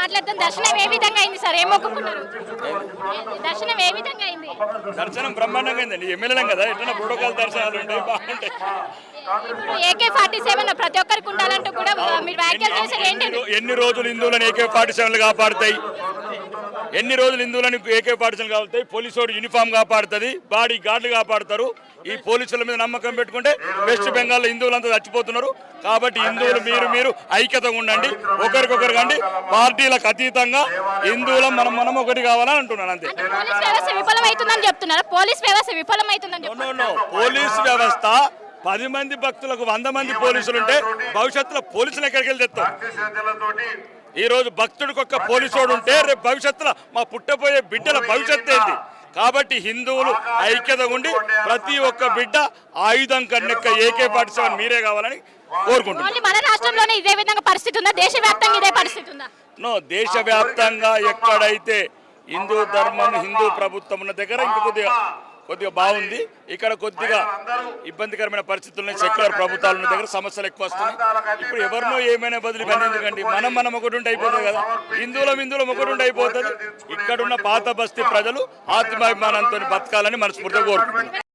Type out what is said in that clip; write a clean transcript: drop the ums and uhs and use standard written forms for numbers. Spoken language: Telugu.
మాట్లాడుతాం. దర్శనం ఏ విధంగా అయింది సార్? ఏం మొక్కుకున్నారు? దర్శనం ఏ విధంగా అయింది? దర్శనం బ్రహ్మాండంగా అయిందండి. ఎమ్మెల్యేలం కదా, ఎట్లా ప్రోటోకాల్ దర్శనాలు ఉంటాయి, బాగుంటాయి. ఇప్పుడు AK-47 ప్రతి ఒక్కరికి ఉండాలంటూ కూడా మీరు వ్యాఖ్యలు చేశారు. ఏంటంటే ఎన్ని రోజులు హిందువులను AK-47 కాపాడుతాయి? ఎన్ని రోజులు హిందువులను AK-47 కాపాడుతాయి? పోలీసు యూనిఫామ్ కాపాడుతుంది, బాడీ గార్డులు కాపాడుతారు. ఈ పోలీసుల మీద నమ్మకం పెట్టుకుంటే వెస్ట్ బెంగాల్లో హిందువులంతా చచ్చిపోతున్నారు. కాబట్టి హిందువులు మీరు ఐక్యతగా ఉండండి, ఒకరికొకరు కండి, పార్టీలకు అతీతంగా హిందువులం మనం ఒకటి కావాలని అంటున్నాను. అంతే. పోలీస్ వ్యవస్థ విఫలమవుతుందని చెప్తున్నారు. పోలీస్ వ్యవస్థ విఫలమవుతుందని పోలీసు వ్యవస్థ 10 మంది భక్తులకు 100 మంది పోలీసులు ఉంటే భవిష్యత్తులో పోలీసులు ఎక్కడికి వెళ్ళి తెస్తాం? ఈ రోజు భక్తుడికి ఒక్క పోలీసోడు ఉంటే రేపు భవిష్యత్తులో మా పుట్టబోయే బిడ్డల భవిష్యత్తు ఏంటి? కాబట్టి హిందువులు ఐక్యత ఉండి ప్రతి ఒక్క బిడ్డ ఆయుధం కన్నెక్క AK-47 మీరే కావాలని కోరుకుంటున్నాను. మన రాష్ట్రంలోనే ఇదే విధంగా పరిస్థితి ఉందా? దేశవ్యాప్తంగా ఇదే పరిస్థితి ఉందా? దేశవ్యాప్తంగా ఎక్కడైతే హిందూ ధర్మం, హిందూ ప్రభుత్వం ఉన్న దగ్గర ఇంకా కొద్దిగా బాగుంది. ఇక్కడ కొద్దిగా ఇబ్బందికరమైన పరిస్థితులు ఉన్నాయి. సెక్యులర్ ప్రభుత్వాలు ఉన్న దగ్గర సమస్యలు ఎక్కువ వస్తున్నాయి. ఇప్పుడు ఎవరినో ఏమైనా బదులు ఇవన్నీ ఎందుకండి? మనం ఒకటి ఉంటే అయిపోతుంది కదా. హిందువులం ఒకటి ఉంటే అయిపోతుంది. ఇక్కడున్న పాత బస్తీ ప్రజలు ఆత్మాభిమానంతో బతకాలని మనస్ఫూర్తిగా కోరుకుంటున్నారు.